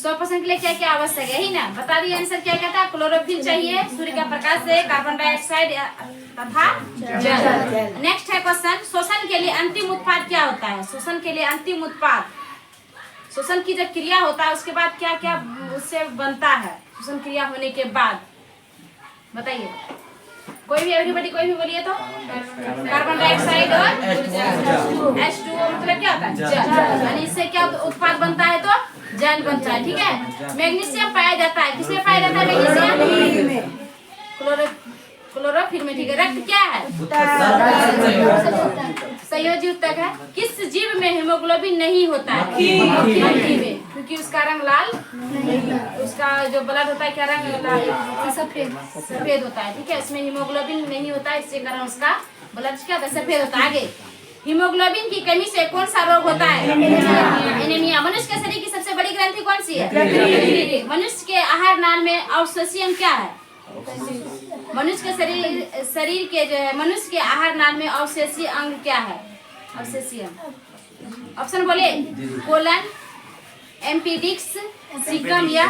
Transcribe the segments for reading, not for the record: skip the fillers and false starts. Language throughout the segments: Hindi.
100% के लिए क्या क्या आवश्यक है ही ना, बता दिए आंसर क्या क्या था। क्लोरोफिल चाहिए सूर्य का प्रकाश से, कार्बन डाइऑक्साइड तथा जल। नेक्स्ट है क्वेश्चन, शोषण के लिए अंतिम उत्पाद क्या होता है? शोषण के लिए अंतिम उत्पाद, शोषण की जब क्रिया होता है उसके बाद क्या क्या उससे बनता है? शोषण क्रिया होने के बाद बताइए, कोई भी, एवरीबॉडी कोई भी बोलिए तो। कार्बन डाइऑक्साइड और H2O मतलब क्या होता है? जल। यानी इससे क्या उत्पाद बनता है? तो जल बनता है, ठीक है। मैग्नीशियम पाया जाता है, किसमें पाया जाता है मैग्नीशियम? क्लोरोफिल में, ठीक है। रक्त क्या है? संयोजी ऊतक है। किस जीव में हीमोग्लोबिन नहीं होता है? मक्खी में, क्योंकि उसका रंग लाल, उसका जो ब्लड होता है क्या रंग? लाल, सफेद होता है, ठीक है। इसमें हीमोग्लोबिन नहीं होता है, इसके कारण उसका ब्लड क्या होता है? सफेद होता है। आगे, हीमोग्लोबिन की कमी से कौन सा रोग होता है? एनीमिया। मनुष्य के शरीर की सबसे बड़ी ग्रंथि कौन सी है? मनुष्य के आहार नाल में अवशेषियम क्या है? मनुष्य के शरीर के जो है, मनुष्य के आहार नाल में अवशेषीय अंग क्या है? अवशेषियम। ऑप्शन बोले, कोलन, एम्पिडिक्स, सीकम या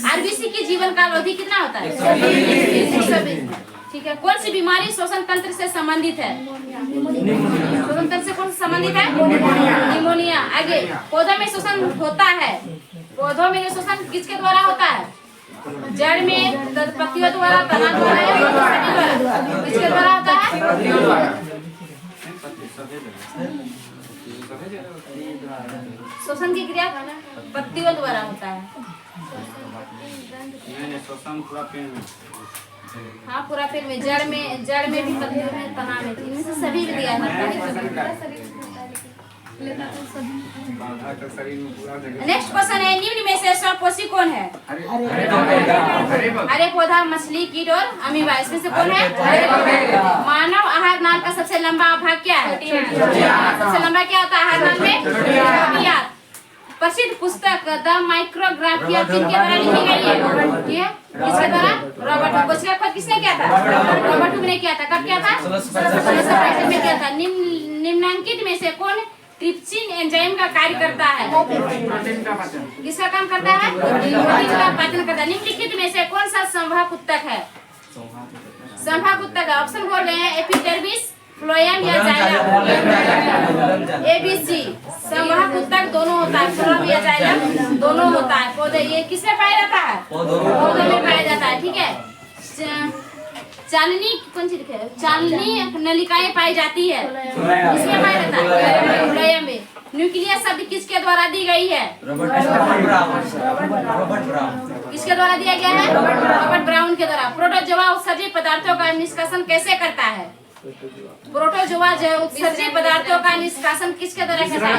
आरबीसी की जीवन काल अवधि कितना होता है? 120, ठीक है। कौन सी बीमारी श्वसन तंत्र से संबंधित है? श्वसन तंत्र से कौन सा संबंधित है? निमोनिया। आगे, पौधों में श्वसन होता है, पौधों में श्वसन किसके द्वारा होता है? जड़ में, पत्तियों द्वारा, तना द्वारा या द्वारा? किसके द्वारा होता है? श्वसन की क्रिया पत्तियों द्वारा होता है। हाँ, पूरा पेड़ में, जड़ में भी, पत्तियों में, तना में, इनमें से सभी में दिया है। नेक्स्ट क्वेश्चन है, निम्न में से स्वपोषी कौन है? हरे पौधा, मछली, कीट और अमीबा। इसमें से कौन है? मानव आहार नाल का सबसे लंबा भाग क्या है? सबसे लंबा क्या होता है आहार नाल में? प्रसिद्ध पुस्तक द माइक्रोग्राफिया किसके द्वारा लिखी गई है? किसके द्वारा? Robert Hooke. उसका खोज किसने किया था? रॉबर्ट हुक ने किया था। कब किया था? 1665 में किया था। निम्नांकित में से कौन ट्रिप्सिन एंजाइम का कार्य करता है? किसका काम करता है? प्रोटीन का पाचन करता है। निम्नलिखित में से कौन सा संवाहक ऊतक है? संवाहक ऊतक। ऑप्शन बोल रहे हैं, एपिडर्मिस, फ्लोएम या जाइलम। ABC। संवाहक ऊतक दोनों होता है, फ्लोएम या जाइलम दोनों होता है। पौधे, ये किसमें पाया जाता है? पौधों में पाया जाता है, ठीक है। चालनी कौन सी लिखे? चालनी नलिकाएं पाई जाती है, इसमें पाया जाता है, फ्लोएम में। न्यूक्लियस शब्द किसके द्वारा दी गई है? किसके द्वारा दिया गया है? रॉबर्ट ब्राउन के द्वारा। प्रोटोजोआ उत्सर्जित पदार्थों का निष्कासन कैसे करता है? प्रोटोजोआ जो उत्सर्जित पदार्थों का निष्कासन किसके द्वारा करता है?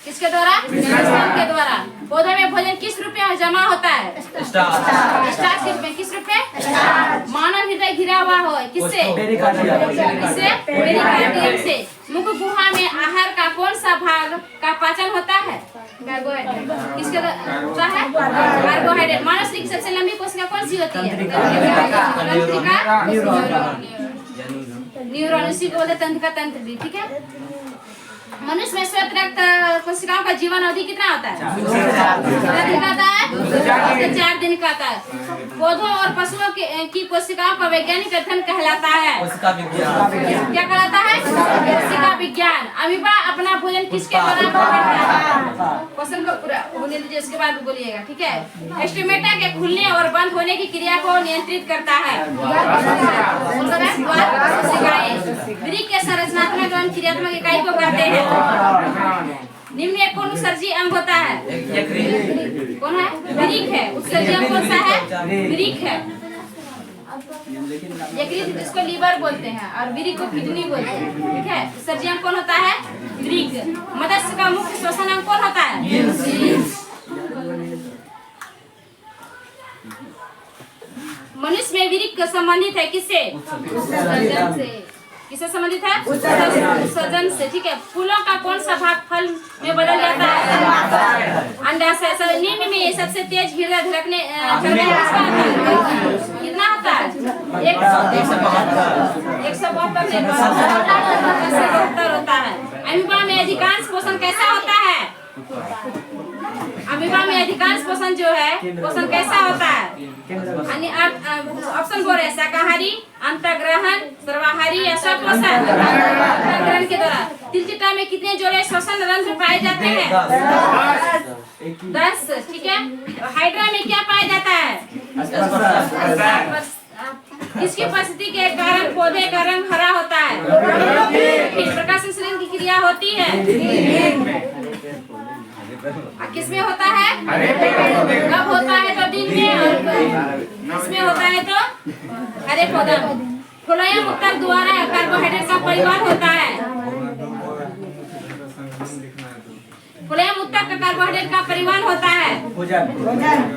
किसके द्वारा? के द्वारा। पौधे में भोजन किस रूप में जमा होता है? स्टार्च के रूप में। किस रूप में? मानव हृदय घिरा हुआ हो किससे? पेरिकार्डियम से। मुख गुहा में आहार का कौन सा भाग का पाचन होता है? कार्बोहाइड्रेट। किसके होता है? कार्बोहाइड्रेट। मानव शरीर की सबसे लंबी कोशिका कौन सी होती है? न्यूरॉन। इसी को बोलते तंत्र का तंत्र भी, ठीक है। मनुष्य में श्वेत रक्त कोशिकाओं का जीवन अवधि कितना होता है? 4 दिन का आता है। पौधों और पशुओं की कोशिकाओं का वैज्ञानिक अध्ययन कहलाता है? क्या कहलाता है? कोशिका विज्ञान। अमीबा अपना भोजन किसके द्वारा करता है? क्वेश्चन को पूरा होने दीजिए, उसके बाद बोलिएगा, ठीक है। एस्टिमेटा के खुलने और बंद होने की क्रिया को नियंत्रित करता है? वृक्क के संरचनात्मक एवं क्रियात्मक इकाई को कहते हैं? निम्न में कौन उत्सर्जी अंग होता है? कौन है? वृक्क है। उत्सर्जी अंग कौन सा है? वृक्क है। यकृत इसको लीवर बोलते हैं और वृक्क को किडनी बोलते हैं, ठीक है। उत्सर्जी अंग कौन होता है? वृक्क। मत्स्य का मुख्य श्वसन अंग कौन होता है? मनुष्य में वृक्क संबंधित है किससे? उत्सर्जन से। किससे संबंधित है? उत्सर्जन से, ठीक है। फूलों का कौन सा भाग फल में बदल जाता है? अंडाशय। निम्न में सबसे तेज हृदय धड़कने कितना होता है? 172 होता है। अमीबा में अधिकांश पोषण कैसा होता है? अमीबा में अधिकांश पोषण जो है पोषण कैसा होता है? ऑप्शन बोल रहे हैं शाकाहारी, अंतःग्रहण, सर्वाहारी या स्वपोषण। अंतःग्रहण के द्वारा तिलचिट्टा में कितने जोड़े श्वसन रंध्र पाए जाते हैं? 10। ठीक है। हाइड्रा में क्या पाया जाता है? किसकी उपस्थिति के कारण पौधे का रंग हरा होता है? प्रकाश संश्लेषण की क्रिया होती है किसमें होता है? कब होता है? तो दिन में। और किसमें होता है? तो हरे पौधा। फ्लोएम उत्तक द्वारा कार्बोहाइड्रेट का परिवार होता है। फ्लोएम उत्तक का कार्बोहाइड्रेट का परिवार होता है।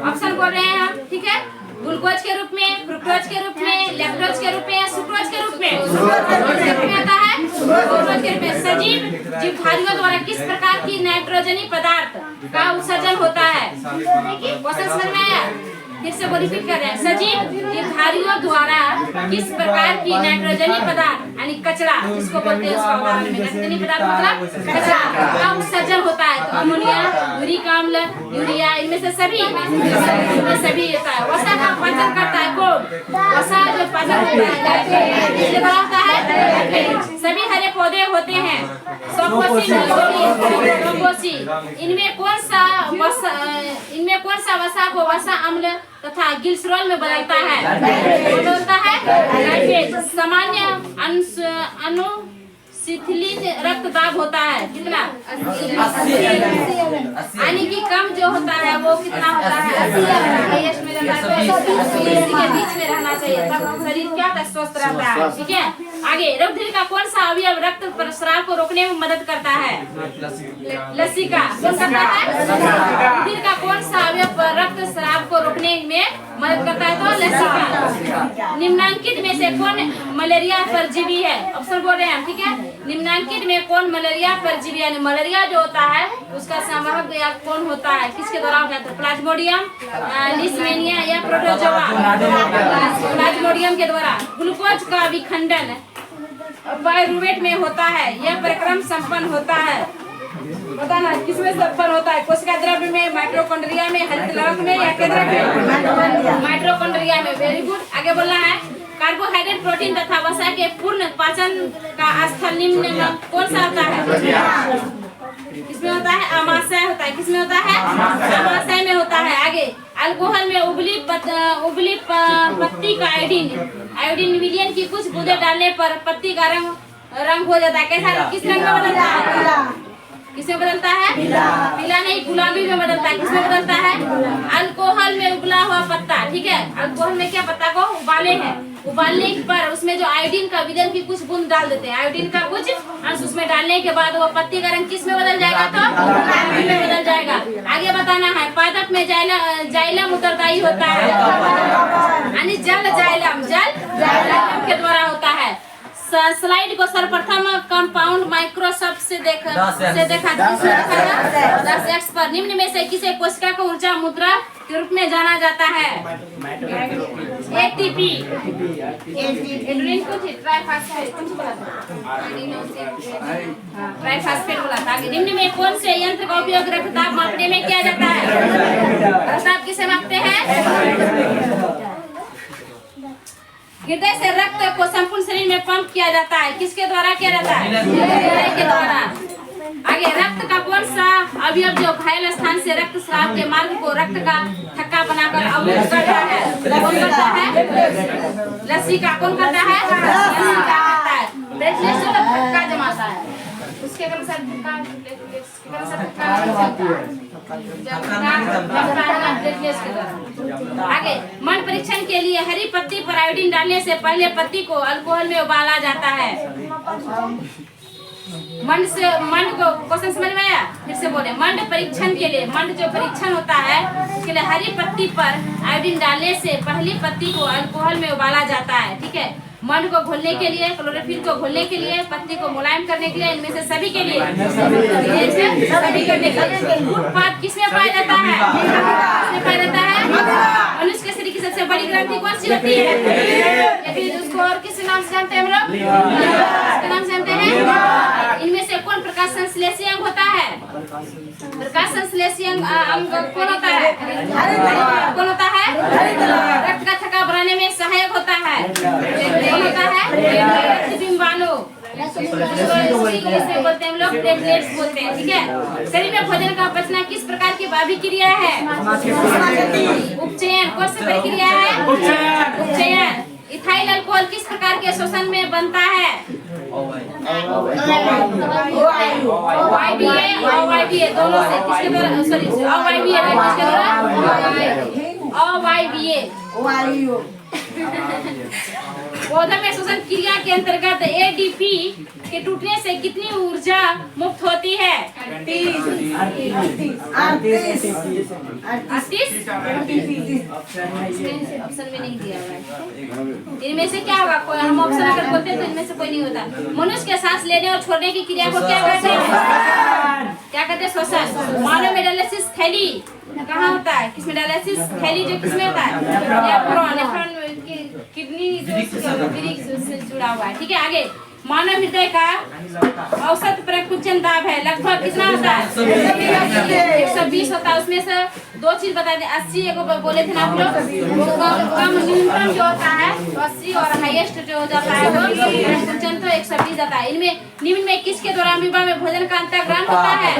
ऑप्शन बोल रहे हैं हम। ठीक है। ग्लूकोज के रूप में, फ्रुक्टोज के रूप में, लैक्टोज के रूप में या सुक्रोज के रूप में? आता है ग्लूकोज के रूप में। सजीव जीवधारियों द्वारा किस प्रकार की नाइट्रोजनी पदार्थ का उत्सर्जन होता है? क्वेश्चन समझ में आया? फिर से वो रिपीट कर रहे हैं। सजीव जीवधारियों द्वारा किस प्रकार की नाइट्रोजनी पदार्थ यानी कचरा जिसको बोलते हैं उसका उदाहरण में नाइट्रोजनी पदार्थ मतलब कचरा का उत्सर्जन होता है? तो अमोनिया, यूरिक अम्ल, यूरिया, इनमें से सभी होता है। वसा का पाचन करता है कौन? वसा जो पाचन होता है सभी हरे पौधे होते हैं। सपोसी इनमें कौन सा वसा को वसा अम्ल तथा ग्लिसरॉल में बदलता है? सामान्य अनुशीतलित रक्तदाब होता है कितना? यानी कि कम जो होता है वो कितना होता है? 80 में रहना चाहिए, 80 के बीच में रहना चाहिए, तब शरीर क्या स्वस्थ रहता है। ठीक है। आगे रक्तधीर का कौन सा अवयव रक्त प्रस्राव को रोकने में मदद करता है? लसिका। कौन करता है? रक्तधीर का कौन सा अवयव रक्त स्राव को रोकने में मदद करता है? तो लसिका। निम्नांकित में से कौन मलेरिया परजीवी है? ऑप्शन बोल रहे हैं। ठीक है। निम्नांकित में कौन मलेरिया परजीवी यानी मलेरिया जो होता है उसका संवाहक या कौन होता है? किसके द्वारा होता है? प्लाज्मोडियम, लिस्मेनिया या प्रोटोजोआ? प्लाज्मोडियम के द्वारा। ग्लूकोज का विखंडन पायरुवेट में होता है। यह परिक्रम संपन्न होता है। पता ना किसमें संपन्न होता है? कोशिका द्रव्य में, माइटोकॉन्ड्रिया में, हरित लवक में या केंद्रक में? माइटोकॉन्ड्रिया में। Very good. आगे बोलना है कार्बोहाइड्रेट, प्रोटीन तथा वसा के पूर्ण पाचन का स्थल निम्न में कौन सा होता है? किसमें होता है? आमाशय होता है। किसमें होता है? आमाशय में होता है। आगे अल्कोहल में उबली पत्ती का आयोडीन विलयन की कुछ बूंदे डालने पर पत्ती का रंग हो जाता है। कैसा? किस रंग में बदलता है? किसमें बदलता है? पीला नहीं, गुलाबी में बदलता है। किसमें बदलता है? अल्कोहल में उबला हुआ पत्ता। ठीक है। अल्कोहल में क्या पत्ता को उबाले हैं, उबालने पर उसमें जो आयोडीन का विलयन की कुछ बूंद डाल देते हैं। आयोडीन का कुछ अंश उसमें डालने के बाद वो पत्ती का रंग किस में बदल जाएगा? तो गुलाबी में बदल जाएगा। आगे बताना है पादप में जाइलम उत्तरदायी होता है यानी जाइलम के द्वारा होता है। स्लाइड को सर्वप्रथम कंपाउंड माइक्रोस्कोप से देखा 10x पर निम्न में से किसे कोशिका को ऊर्जा मुद्रा के रूप में जाना जाता है? एटीपी। एड्रीन को ट्राइफॉस्फेट बोला था। निम्न में कौन से यंत्र का उपयोग रक्तदाब मापने में किया जाता है? रक्तदाब किसे मापते हैं? हृदय से रक्त को संपूर्ण शरीर में पंप किया जाता है। किसके द्वारा किया जाता है? हृदय के द्वारा। आगे रक्त का कौन सा अवयव जो घायल स्थान से रक्त स्राव के मार्ग को रक्त का थक्का बनाकर अवरुद्ध करता है? कौन करता है? लसिका। कौन करता है? लसिका करता है। ब्लड से थक्का जमाता है उसके अनुसार आगे मन परीक्षण के लिए हरी पत्ती पर आयोडीन डालने से पहले पत्ती को अल्कोहल में उबाला जाता है। मंड को क्वेश्चन समझ में आया? फिर से बोले मंड परीक्षण के लिए मंड जो परीक्षण होता है उसके लिए हरी पत्ती पर आयोडीन डालने से पहली पत्ती को अल्कोहल में उबाला जाता है। ठीक है। मंड को घोलने के लिए, क्लोरोफिल को घोलने के लिए, पत्ती को मुलायम करने के लिए, इनमें से सभी के लिए सभी करने के लिए उत्पाद किसमें पाया जाता है? किसमें पाया जाता है? मनुष्य के शरीर की सबसे बड़ी ग्रंथि कौन सी होती है? उसको और किस नाम से जानते हैं हम लोग? इसका नाम से जानते हैं। इनमें से कौन प्रकाश संश्लेषी अंग होता है? प्रकाश संश्लेषी अंग कौन होता है? कौन होता है? रक्त का थकाव बढ़ाने में सहायक होता है। कौन होता है? रक्त बिंबाणु, इंग्लिश में बोलते हैं हम लोग प्लेटलेट्स बोलते हैं, ठीक है। शरीर में भोजन का पचना किस प्रकार की अभिक्रिया है? उपचयन। कौन सी प्रक्रिया है? उपचयन। इथाइल अल्कोहल किस प्रकार के शोषण में बनता है? OYBA दोनों से किसके द्वारा? सॉरी, OYBA किसके द्वारा? OYBA। पौधा में श्वसन क्रिया के अंतर्गत ADP के टूटने से कितनी ऊर्जा मुक्त होती है? 38। ऑप्शन में नहीं दिया हुआ है। इनमें से क्या होगा? कोई हम ऑप्शन अगर बोलते हैं तो इनमें से कोई नहीं होता। मनुष्य के सांस लेने और छोड़ने की क्रिया को क्या कहते हैं? क्या कहते हैं? श्वसन। मानव में डायलिसिस थैली कहाँ होता है? किसमें डायलिसिस थैली जो किसमें होता है? नेफ्रॉन किडनी से जुड़ा हुआ है, ठीक है। आगे, मानव हृदय का औसत प्रकुंचन दाब है लगभग कितना होता है? 120 होता है। उसमें से दो चीज बता दें। 80 एगो बोले थे ना आप लोग, कम न्यूनतम जो होता है 80 और हाईएस्ट जो हो जाता है वो प्रकुंचन तो 120 जाता है। इनमें निम्न में किसके द्वारा अमीबा में भोजन का अंतर्ग्रहण होता है?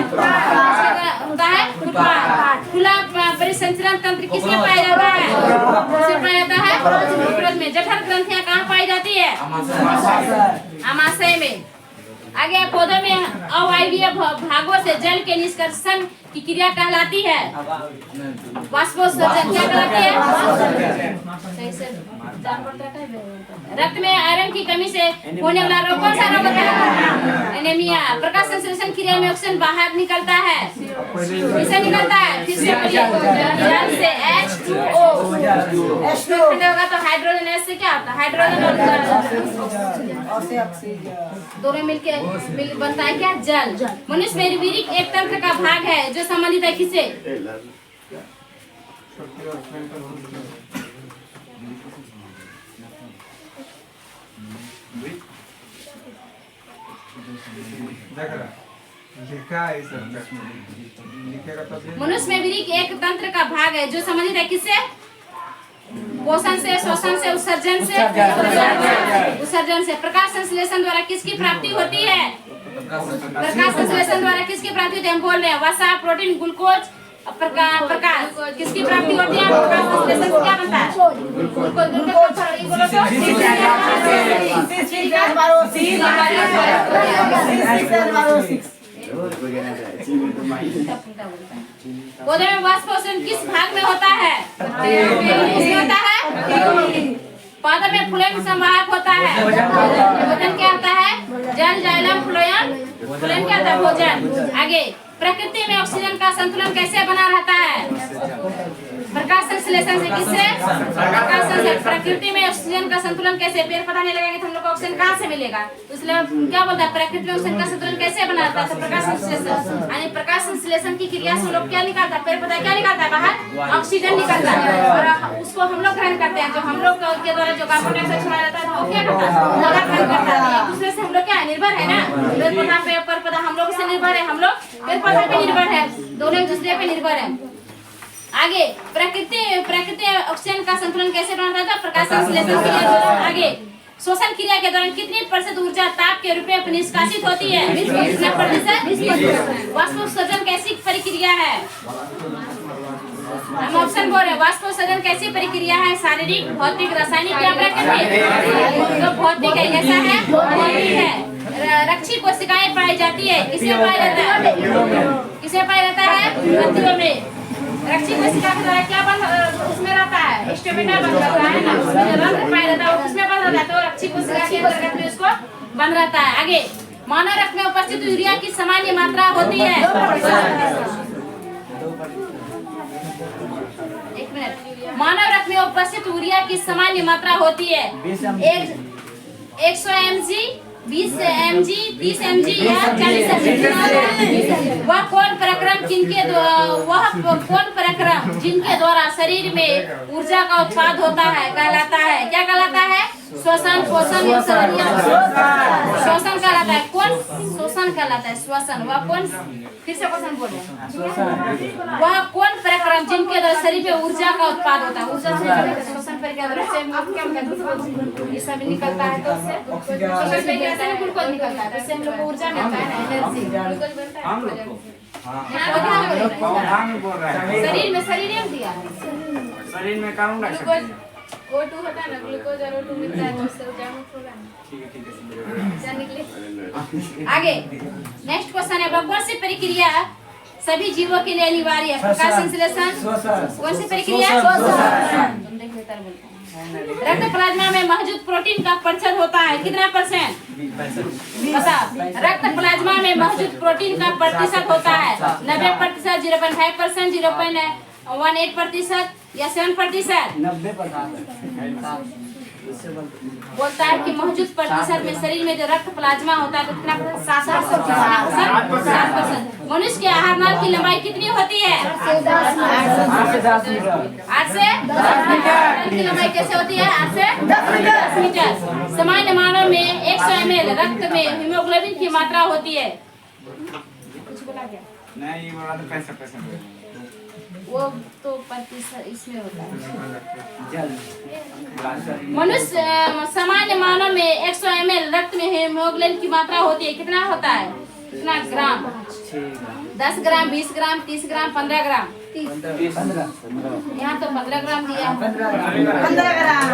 होता है खुला परिसंचरण तंत्र किसमें पाया जाता है? किसमें पाया जाता है? में। जठर ग्रंथियां कहाँ पाई जाती है? आमाशय में। आगे, पौधों में अवायवीय भागों से जल के निष्कर्षण की क्रिया कहलाती है वाष्पोत्सर्जन। क्या कहलाती है? रक्त में आयरन की कमी से होने वाला रोग कौन सा रोग होता है? एनीमिया। प्रकाश संश्लेषण क्रिया में ऑक्सीजन बाहर निकलता है, किससे निकलता है? फिर से H2O होगा तो हाइड्रोजन एस से क्या होता है? हाइड्रोजन और दोनों मिलके बनता है क्या? जल। मनुष्य में वीरिक एक तंत्र का भाग है जो संबंधित है किससे? मनुष्य में वीरिक एक तंत्र का भाग है जो संबंधित है किससे? पोषण से, श्वसन से, उत्सर्जन से। प्रकाश संश्लेषण द्वारा किसकी प्राप्ति होती है? प्रकाश संश्लेषण द्वारा किसकी प्राप्ति होती है? हम बोल रहे हैं वसा, प्रोटीन, ग्लूकोज, प्रकाश किसकी प्राप्ति होती है? प्रकाश संश्लेषण से क्या बनता है? पौधे में वाष्पोषण किस भाग में होता है? होता है पौधे में फ्लोएम संवाहक होता है। भोजन क्या होता है? जल, जाइलम, फ्लोएम। फ्लोएम क्या होता है? भोजन। आगे, प्रकृति में ऑक्सीजन का संतुलन कैसे बना रहता है? प्रकाश संश्लेषण से। किससे? प्रकाश संश्लेषण। प्रकृति में ऑक्सीजन का संतुलन कैसे? पेड़ पौधा नहीं लगाएंगे तो हम लोग को ऑक्सीजन कहाँ से मिलेगा? तो इसलिए क्या बोलता है? प्रकृति में ऑक्सीजन का संतुलन कैसे बना रहता है? तो प्रकाश संश्लेषण। यानी प्रकाश संश्लेषण की क्रिया से हम लोग क्या निकालता है? पेड़ पौधा क्या निकालता है? बाहर ऑक्सीजन निकलता है और उसको हम लोग ग्रहण करते हैं। जो हम लोग के द्वारा जो कार्बन डाइऑक्साइड छोड़ा जाता है वो क्या करता है? ग्रहण करता है। एक दूसरे से हम लोग क्या निर्भर है ना? पेड़ पौधा पे पौधा हम लोग से निर्भर है, हम लोग पेड़ पौधा पे निर्भर है, दोनों एक दूसरे पे निर्भर है। आगे, प्रकृति ऑक्सीजन का संतुलन कैसे बनाता है? प्रकाश संश्लेषण क्रिया द्वारा। आगे, श्वसन क्रिया के दौरान कितनी % ऊर्जा ताप के रूप में निष्कासित होती है? 20%। वाष्पोत्सर्जन कैसी प्रक्रिया है? हम ऑप्शन बोल रहे हैं। वाष्पोत्सर्जन कैसी प्रक्रिया है? शारीरिक, भौतिक, रासायनिक या प्राकृतिक? तो भौतिक है। कैसा है? भौतिक है। रक्षी कोशिकाएं पाई जाती है। किसमें पाया जाता है? किसमें पाया जाता है? ग्रंथियों में। रक्षी कोशिका के द्वारा क्या बन उसमें रहता है? स्टोमेटा बन रहता है ना, उसमें जो रंध्र पाया जाता है वो किसमें बन रहता है? तो रक्षी कोशिका के अंतर्गत में उसको बन रहता है। आगे, मानव रक्त में उपस्थित यूरिया की सामान्य मात्रा होती है? एक मिनट। मानव रक्त में उपस्थित यूरिया की सामान्य मात्रा होती है 100 mg, 20 mg, 30 mg या 40 mg। वह कौन प्रक्रम जिनके द्वारा शरीर में ऊर्जा का उत्पाद होता है कहलाता है? क्या कहलाता है? श्वसन, पोषण, उत्सर्जन। श्वसन कहलाता है। कौन श्वसन कहलाता है, श्वसन। वह कौन, फिर से क्वेश्चन बोले, वह कौन प्रक्रम जिनके द्वारा शरीर में ऊर्जा का उत्पाद होता है? ऊर्जा से श्वसन प्रक्रिया ये सब निकलता है, तो उससे श्वसन प्रक्रिया से ग्लूकोज निकलता है, तो उससे हम लोग को ऊर्जा मिलता है, एनर्जी। शरीर में दिया शरीर में कार्बन डाइऑक्साइड O2 होता है ना, ग्लूकोज और O2 मिलता है, तो उससे ऊर्जा मुक्त होगा। ठीक है। आगे नेक्स्ट क्वेश्चन है, कौन सी प्रक्रिया सभी जीवों के लिए अनिवार्य है? प्रकाश संश्लेषण। कौन सी प्रक्रिया? रक्त प्लाज्मा में मौजूद प्रोटीन का प्रतिशत होता है कितना परसेंट? बता। रक्त प्लाज्मा में मौजूद प्रोटीन का प्रतिशत होता है 90%, 0.5%, 0.18% या 7%? 90%। बोलता है कि मौजूद प्रतिशत में शरीर में जो रक्त प्लाज्मा होता है तो कितना परसेंट? 7%। मनुष्य के आहार नाल की लंबाई कितनी होती है? 8 से 10 मीटर। की लंबाई कैसे होती है? 8 से 10 मीटर। सामान्य मानव में 100 ml रक्त में हीमोग्लोबिन की मात्रा होती है। कुछ बोला क्या? नहीं, ये बोला तो 65%। वो तो प्रतिशत इसमें होता है। मनुष्य सामान्य मानव में 100 ml रक्त में हीमोग्लोबिन की मात्रा होती है, कितना होता है? कितना ग्राम? 10 ग्राम, 20 ग्राम, 30 ग्राम, 15 ग्राम? 15। यहाँ तो 15 ग्राम दिया है। 15 ग्राम।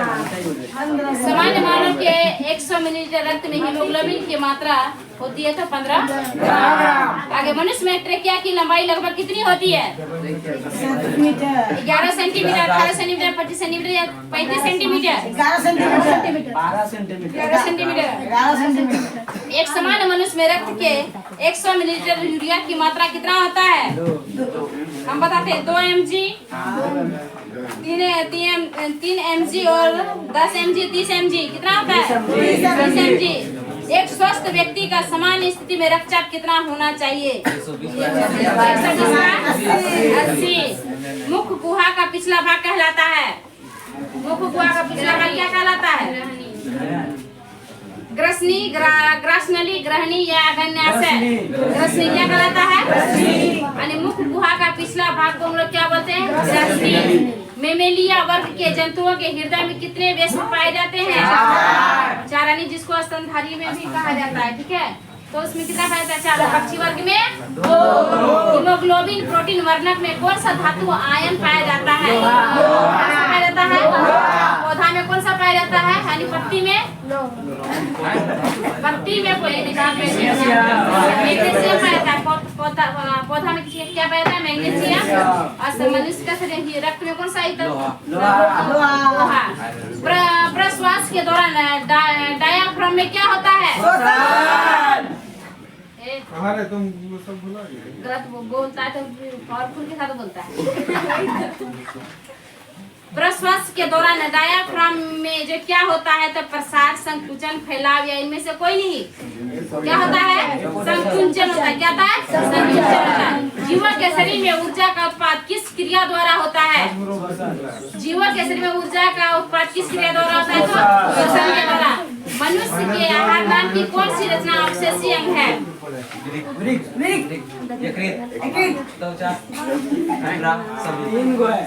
सामान्य मानव के 100 मिलीलीटर रक्त में हीमोग्लोबिन की मात्रा होती है तो 15 ग्राम। आगे मनुष्य में ट्रेकिया की लंबाई लगभग कितनी होती है? 11 सेंटीमीटर, 18 सेंटीमीटर, 25 सेंटीमीटर या 35 सेंटीमीटर? 12 सेंटीमीटर। 11 सेंटीमीटर। एक सामान्य मनुष्य में रक्त के 100 मिलीलीटर यूरिया की मात्रा कितना होता है? हम बताते हैं 2 mg, 3 mg और 10 mg, 30 mg। कितना होता है? 30 mg। एक स्वस्थ व्यक्ति का सामान्य स्थिति में रक्तचाप कितना होना चाहिए? 80। मुख गुहा का पिछला भाग कहलाता है। मुख गुहा का पिछला भाग क्या कहलाता है? ग्रसनी, ग्रासनली, ग्रहणी या अग्न्याशय? ग्रसनी क्या कहलाता है? यानी मुख गुहा का पिछला भाग को हम लोग क्या बोलते हैं? ग्रसनी। मेमेलिया वर्ग के जंतुओं के हृदय में कितने वेष्म पाए जाते हैं? 4, यानी जिसको स्तनधारी में भी कहा जाता है। ठीक है, तो उसमें कितना पाया जाता है? 4। पक्षी वर्ग में 2। हीमोग्लोबिन प्रोटीन वर्णक में कौन सा धातु आयन पाया जाता है? पाया जाता है। पौधा में कौन सा पाया जाता है? यानी पत्ती में कोई मैग्नीशियम पाया जाता है। पौधा में किसी क्या पाया जाता है? मैग्नीशियम। और मनुष्य का शरीर रक्त में कौन सा लोहा। प्रश्वास के दौरान डायाफ्राम में क्या होता है? अरे तुम वो सब भुला गए। गलत बोलता है तो पावरफुल के साथ बोलता है। प्रश्वास के दौरान डायाफ्राम में जो क्या होता है? तो प्रसार, संकुचन, फैलाव या इनमें से कोई नहीं। क्या होता है? संकुचन होता है। क्या होता है? संकुचन होता है। जीवों के शरीर में ऊर्जा का उत्पाद किस क्रिया द्वारा होता है? जीवों के शरीर में ऊर्जा का उत्पाद किस क्रिया द्वारा होता है? तो श्वसन के द्वारा। मनुष्य के आहार नाल की कौन सी रचना अवशेषीय अंग है?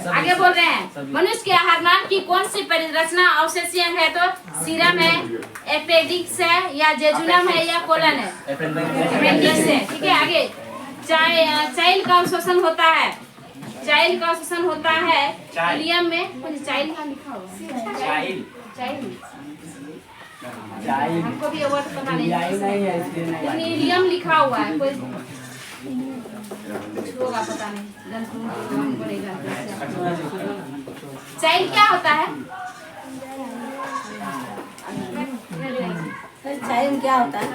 आगे बोल रहे हैं, मनुष्य के आहार नाल की कौन सी रचना अवशेषीय अंग है? तो सीरम है, एपेंडिक्स है या जेजुनम है या कोलन है? एपेंडिक्स है। ठीक है, आगे चाइल्ड का अवशोषण होता है। चाइल्ड का अवशोषण होता है इलियम में। चाइल्ड का लिखा हुआ चाइल्ड हमको भी वर्ड पता नहीं। इलियम लिखा हुआ है, कोई होगा पता नहीं, पड़ेगा। चाइल्ड क्या होता है? चाइल्ड क्या होता है?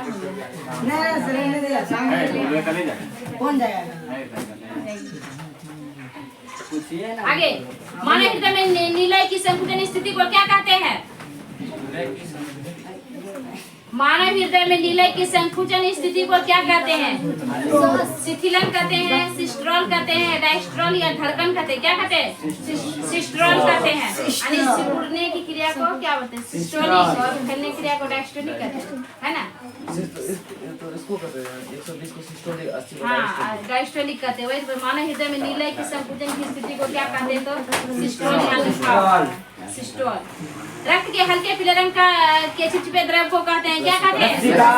कौन जाएगा? आगे मानव हृदय में निलय की संकुचन स्थिति को क्या कहते हैं? मानव हृदय में निलय की संकुचन स्थिति को क्या कहते हैं? शिथिलन कहते हैं, सिस्ट्रोल कहते हैं, डायस्ट्रोल या धड़कन कहते हैं। क्या कहते हैं? सिस्ट्रोल कहते हैं। यानी सिकुड़ने की क्रिया को क्या बोलते हैं? सिस्टोलिक। और फैलने की क्रिया को डायस्टोलिक कहते हैं, है ना? इसको कहते हैं 120 को सिस्टोलिक 80 को हाँ डायस्टोलिक कहते हैं। वही तो मानव हृदय में नीलय की संकुचन की स्थिति को क्या कहते हैं? तो सिस्टोल यानी सिस्टोल। रक्त के हल्के पीले रंग का के चिपचिपे द्रव को कहते हैं, क्या कहते हैं? रसिका।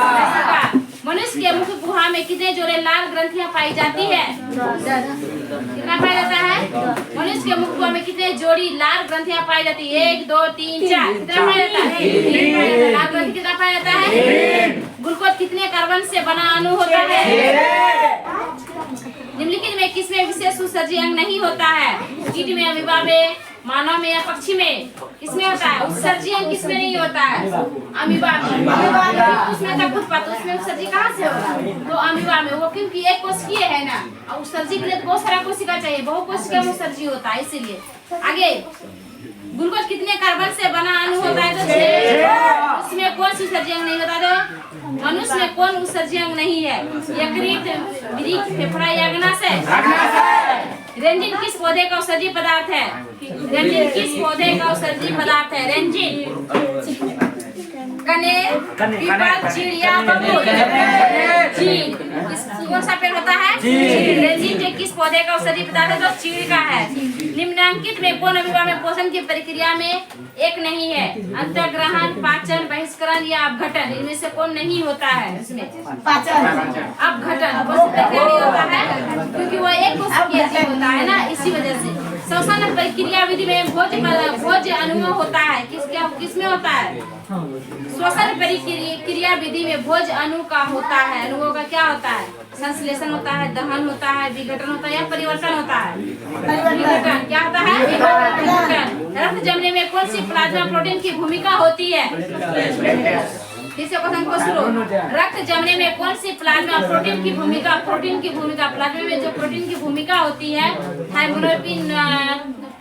मनुष्य के मुख गुहा में कितने जोड़े लाल ग्रंथियां पाई जाती है? कितना पाया जाता है? मनुष्य के मुख गुहा में कितने जोड़ी लाल ग्रंथियां पाई जाती है? 1 2 3 4। कितना पाया जाता है? 3 लाल ग्रंथि कितना पाया जाता है? ग्लूकोज कितने कार्बन से बना अणु होता है? निम्नलिखित में किसमें विशेष उत्सर्जी अंग नहीं होता है? कीट में, अमीबा में, मानव में या पक्षी में? किसमें होता है उत्सर्जी अंग? किसमें नहीं होता है? अमीबा में। उसमें तक उत्पाद, उसमें उत्सर्जी कहाँ से होगा? तो अमीबा में। वो क्योंकि एक कोशिकीय है ना, और उत्सर्जी के लिए बहुत सारा कोशिका चाहिए, बहुकोशिकीय में उत्सर्जी होता है, इसीलिए। आगे, ग्लूकोज कितने कार्बन से बना अणु होता है? तो 6। उसमें कौन सी उत्सर्जी अंग नहीं होता? तो मनुष्य में कौन उत्सर्जी अंग नहीं है? यकृत, वृक्क, फेफड़ा या अग्नाशय? रेंजिन किस पौधे का औषधीय पदार्थ है? रेंजिन किस पौधे का औषधीय पदार्थ है? रेंजिन कनेर, पीपल, चीड़ या बबूल? चीड़। कौन सा पेड़ होता है? रेंजिन जो किस पौधे का औषधीय पदार्थ है? तो चीड़ का है। निम्नलिखित में कौन अमीबा में पोषण की प्रक्रिया में एक नहीं है? अंतर्ग्रहण, पाचन, बहिष्करण या अपघटन? इनमें से कौन नहीं होता है? इसमें पाचन। अपघटन कौन सी प्रक्रिया नहीं होता है? क्योंकि वो एक कोशिकीय जीव होता है ना, इसी वजह से। श्वसन प्रक्रिया विधि में भोज अणु होता है। किसमें होता है? श्वसन प्रक्रिया विधि में भोज अणु का होता है। अणुओं का क्या होता है? संश्लेषण होता है, दहन होता है, विघटन होता है या परिवर्तन होता है? विघटन। क्या होता है? विघटन। रक्त जमने में कौन सी प्लाज्मा प्रोटीन की भूमिका होती है? किसी क्वेश्चन को सुनो। रक्त जमने में कौन सी प्लाज्मा प्रोटीन की भूमिका? प्लाज्मा में जो प्रोटीन की भूमिका होती है, हाइमोग्लोबिन,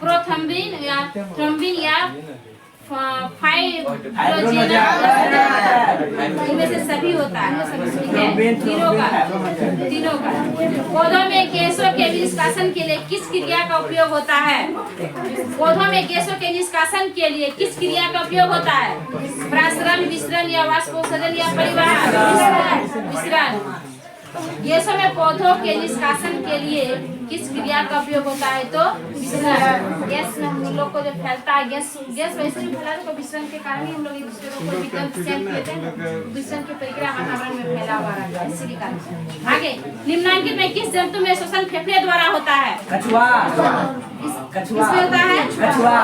प्रोथ्रोम्बिन या थ्रोम्बिन या फाइब्रोजिन, इनमें से सभी होता है। ठीक है, तीनों का। पौधों में गैसों के निष्कासन के लिए किस क्रिया का उपयोग होता है? पौधों में गैसों के निष्कासन के लिए किस क्रिया का उपयोग होता है? प्रासरण, विसरण या वाष्पोत्सर्जन या परिवहन? विसरण। गैसों में पौधों के निष्कासन के लिए किस क्रिया का उपयोग होता है? तो विसरण। गैस में हम लोग को जो फैलता है, गैस वैसे भी फैला तो विसरण के कारण ही हम लोग एक दूसरे को कोई विकल्प सेंस देते हैं। विसरण की प्रक्रिया वातावरण में फैला हुआ रहता है, इसी कारण। आगे, निम्नलिखित में किस जंतु में श्वसन फेफड़े द्वारा होता है? कछुआ। किसमें होता है? कछुआ।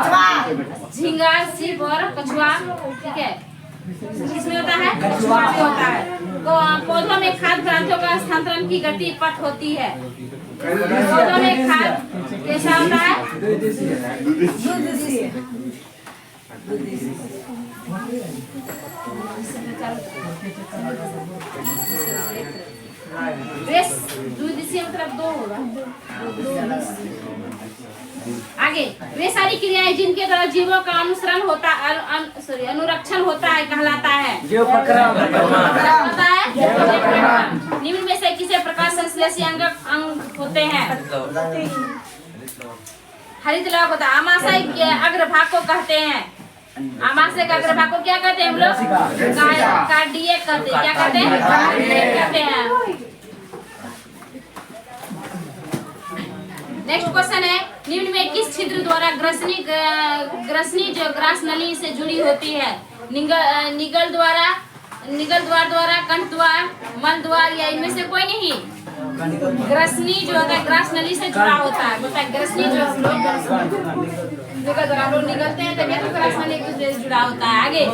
झींगा, सीप और कछुआ। ठीक है, किसमें होता है? कछुआ में होता है। पौधों में खाद्य पदार्थों का स्थानांतरण की गति पथ होती है। पौधों में खाद कैसा होता है? द्विदिशीय मतलब 2 होगा। आगे, वे सारी क्रियाएं जिनके द्वारा जीवों का अनुसरण होता अनुरक्षण होता है कहलाता है? होता है। निम्न में से किसे प्रकाश संश्लेषी अंग होते हैं? हरित लवक होता है। आमाशय के अग्रभाग को कहते हैं? आमाशय का अग्रभाग को क्या कहते हैं हम लोग? कार्डियक कहते हैं। क्या कहते हैं? कार्डियक कहते हैं। नेक्स्ट क्वेश्चन है, निम्न में किस छिद्र द्वारा ग्रसनी जो ग्रास नली से जुड़ी होती है? निगल द्वार, कंठ द्वार, मल द्वार या इनमें से कोई नहीं? ग्रसनी जो होता है ग्रास नली से जुड़ा होता है। बताए ग्रसनी जो हम लोग निगल द्वार लोग निकलते हैं तभी तो ग्रास नली एक दूसरे से जुड़ा होता है। आगे,